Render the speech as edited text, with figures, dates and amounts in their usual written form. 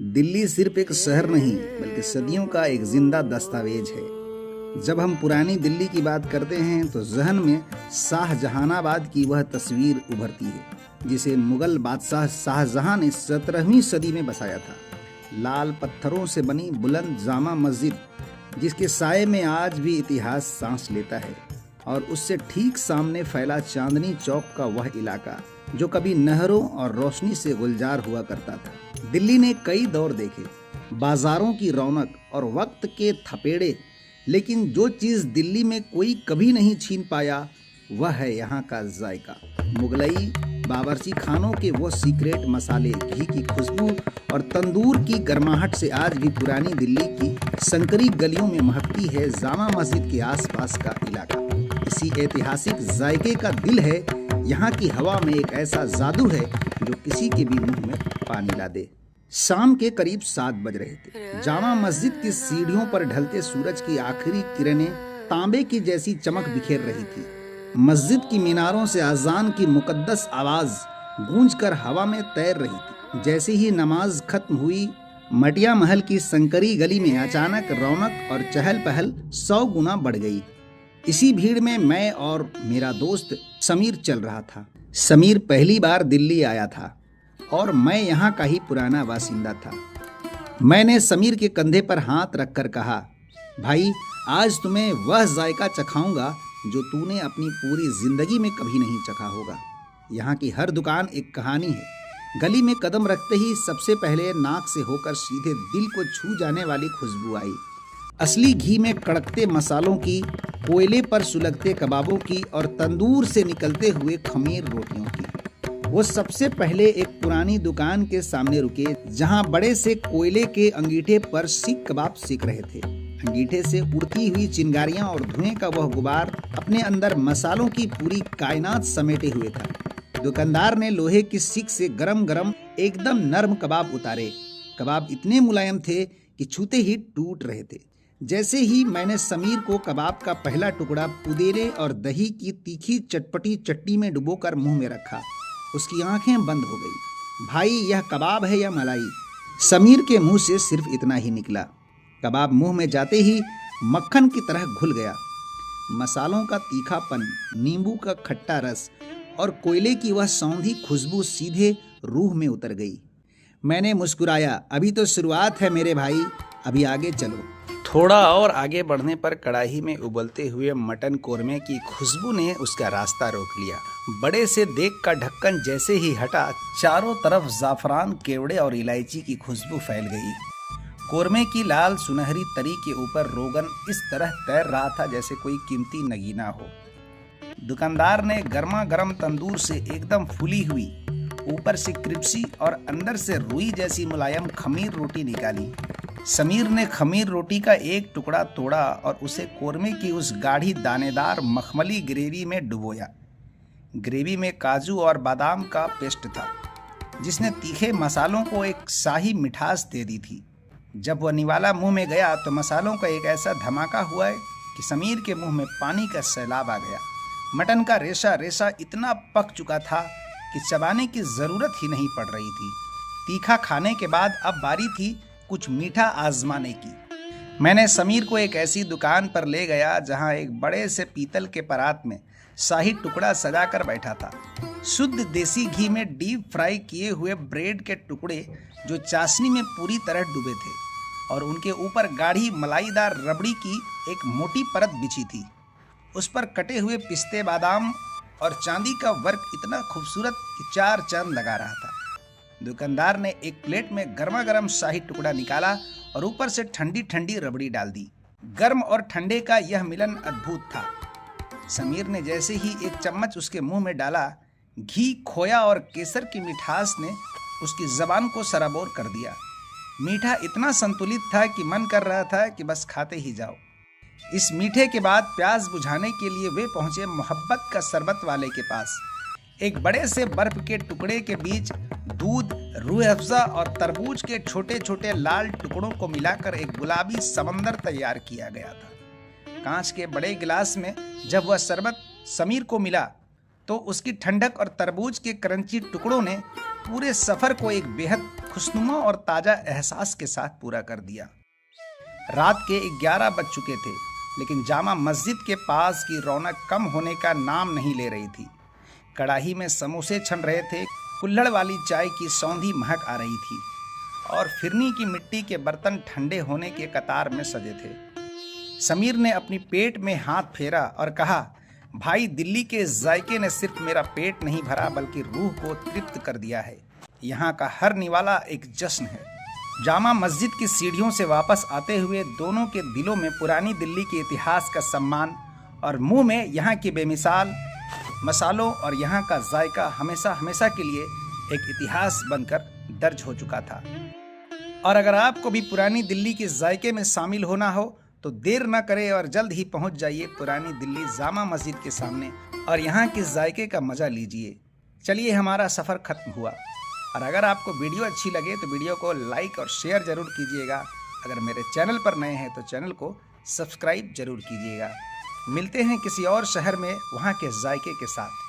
दिल्ली सिर्फ एक शहर नहीं बल्कि सदियों का एक जिंदा दस्तावेज है। जब हम पुरानी दिल्ली की बात करते हैं तो जहन में शाहजहानाबाद की वह तस्वीर उभरती है जिसे मुगल बादशाह शाहजहां ने 17वीं सदी में बसाया था। लाल पत्थरों से बनी बुलंद जामा मस्जिद जिसके साये में आज भी इतिहास सांस लेता है, और उससे ठीक सामने फैला चांदनी चौक का वह इलाका जो कभी नहरों और रोशनी से गुलजार हुआ करता था। दिल्ली ने कई दौर देखे, बाजारों की रौनक और वक्त के थपेड़े, लेकिन जो चीज़ दिल्ली में कोई कभी नहीं छीन पाया वह है यहाँ का जायका। मुगलई बावर्ची खानों के वो सीक्रेट मसाले, घी की खुशबू और तंदूर की गर्माहट से आज भी पुरानी दिल्ली की संकरी गलियों में महकती है जामा मस्जिद के आसपास का इलाका। इसी ऐतिहासिक जायके का दिल है। यहाँ की हवा में एक ऐसा जादू है जो किसी के भी मुंह में पानी ला दे। शाम के करीब 7 बज रहे थे। जामा मस्जिद की सीढ़ियों पर ढलते सूरज की आखिरी किरणें तांबे की जैसी चमक बिखेर रही थी। मस्जिद की मीनारों से अजान की मुकद्दस आवाज गूंजकर हवा में तैर रही थी। जैसे ही नमाज खत्म हुई, मटिया महल की संकरी गली में अचानक रौनक और चहल पहल 100 गुना बढ़ गई। इसी भीड़ में मैं और मेरा दोस्त समीर चल रहा था। समीर पहली बार दिल्ली आया था और मैं यहाँ का ही पुराना बासिंदा था। मैंने समीर के कंधे पर हाथ रखकर कहा, भाई आज तुम्हें वह जायका चखाऊंगा जो तूने अपनी पूरी जिंदगी में कभी नहीं चखा होगा। यहाँ की हर दुकान एक कहानी है। गली में कदम रखते ही सबसे पहले नाक से होकर सीधे दिल को छू जाने वाली खुशबू आई। असली घी में कड़कते मसालों की, कोयले पर सुलगते कबाबों की और तंदूर से निकलते हुए खमीर रोटियों की। वो सबसे पहले एक पुरानी दुकान के सामने रुके जहां बड़े से कोयले के अंगीठे पर सीख कबाब सेक रहे थे। अंगीठे से उड़ती हुई चिंगारियां और धुएं का वह गुबार अपने अंदर मसालों की पूरी कायनात समेटे हुए था। दुकानदार ने लोहे की सीख से गरम गरम एकदम नर्म कबाब उतारे। कबाब इतने मुलायम थे कि छूते ही टूट रहे थे। जैसे ही मैंने समीर को कबाब का पहला टुकड़ा पुदीने और दही की तीखी चटपटी चटनी में डुबोकर मुंह में रखा, उसकी आंखें बंद हो गई। भाई यह कबाब है या मलाई? समीर के मुंह से सिर्फ इतना ही निकला। कबाब मुंह में जाते ही मक्खन की तरह घुल गया। मसालों का तीखापन, नींबू का खट्टा रस और कोयले की वह सौंधी खुशबू सीधे रूह में उतर गई। मैंने मुस्कुराया, अभी तो शुरुआत है मेरे भाई, अभी आगे चलो। थोड़ा और आगे बढ़ने पर कड़ाही में उबलते हुए मटन कोरमे की खुशबू ने उसका रास्ता रोक लिया। बड़े से देग का ढक्कन जैसे ही हटा, चारों तरफ जाफरान, केवड़े और इलायची की खुशबू फैल गई। कोरमे की लाल सुनहरी तरी के ऊपर रोगन इस तरह तैर रहा था जैसे कोई कीमती नगीना हो। दुकानदार ने गर्मा गर्म तंदूर से एकदम फूली हुई, ऊपर से क्रिप्सी और अंदर से रुई जैसी मुलायम खमीर रोटी निकाली। समीर ने खमीर रोटी का एक टुकड़ा तोड़ा और उसे कोरमे की उस गाढ़ी दानेदार मखमली ग्रेवी में डुबोया। ग्रेवी में काजू और बादाम का पेस्ट था जिसने तीखे मसालों को एक शाही मिठास दे दी थी। जब वह निवाला मुंह में गया तो मसालों का एक ऐसा धमाका हुआ कि समीर के मुंह में पानी का सैलाब आ गया। मटन का रेशा रेशा इतना पक चुका था कि चबाने की जरूरत ही नहीं पड़ रही थी। तीखा खाने के बाद अब बारी थी कुछ मीठा आजमाने की। मैंने समीर को एक ऐसी दुकान पर ले गया जहां एक बड़े से पीतल के परात में शाही टुकड़ा सजाकर बैठा था। शुद्ध देसी घी में डीप फ्राई किए हुए ब्रेड के टुकड़े जो चाशनी में पूरी तरह डूबे थे और उनके ऊपर गाढ़ी मलाईदार रबड़ी की एक मोटी परत बिछी थी। उस पर कटे हुए पिस्ते, बादाम और चांदी का वर्क इतना खूबसूरत कि 4 चांद लगा रहा था। दुकानदार ने एक प्लेट में गर्मा गर्म शाही टुकड़ा निकाला और ऊपर से ठंडी ठंडी रबड़ी डाल दी। गर्म और ठंडे का यह मिलन अद्भुत था। समीर ने जैसे ही एक चम्मच उसके मुंह में डाला, घी, खोया और केसर की मिठास ने उसकी जबान को सराबोर कर दिया। मीठा इतना संतुलित था कि मन कर रहा था कि बस खाते ही जाओ। इस मीठे के बाद प्यास बुझाने के लिए वे पहुंचे मोहब्बत का शरबत वाले के पास। एक बड़े से बर्फ के टुकड़े के बीच दूध, रूह अफ़ज़ा और तरबूज के छोटे छोटे लाल टुकड़ों को मिलाकर एक गुलाबी समंदर तैयार किया गया था। कांच के बड़े गिलास में जब वह शरबत समीर को मिला तो उसकी ठंडक और तरबूज के क्रंची टुकड़ों ने पूरे सफ़र को एक बेहद खुशनुमा और ताज़ा एहसास के साथ पूरा कर दिया। रात के 11 बज चुके थे, लेकिन जामा मस्जिद के पास की रौनक कम होने का नाम नहीं ले रही थी। कड़ाही में समोसे छन रहे थे, कुल्हड़ वाली चाय की सौंधी महक आ रही थी और फिरनी की मिट्टी के बर्तन ठंडे होने के कतार में सजे थे। समीर ने अपनी पेट में हाथ फेरा और कहा, भाई, दिल्ली के जायके ने सिर्फ मेरा पेट नहीं भरा बल्कि रूह को तृप्त कर दिया है। यहाँ का हर निवाला एक जश्न है। जामा मस्जिद की सीढ़ियों से वापस आते हुए दोनों के दिलों में पुरानी दिल्ली के इतिहास का सम्मान और मुंह में यहाँ की बेमिसाल मसालों और यहाँ का जायका हमेशा हमेशा के लिए एक इतिहास बनकर दर्ज हो चुका था। और अगर आपको भी पुरानी दिल्ली के जायके में शामिल होना हो तो देर न करें और जल्द ही पहुंच जाइए पुरानी दिल्ली जामा मस्जिद के सामने और यहाँ के जायके का मज़ा लीजिए। चलिए, हमारा सफ़र खत्म हुआ। और अगर आपको वीडियो अच्छी लगे तो वीडियो को लाइक और शेयर ज़रूर कीजिएगा। अगर मेरे चैनल पर नए हैं तो चैनल को सब्सक्राइब ज़रूर कीजिएगा। मिलते हैं किसी और शहर में वहाँ के जायके के साथ।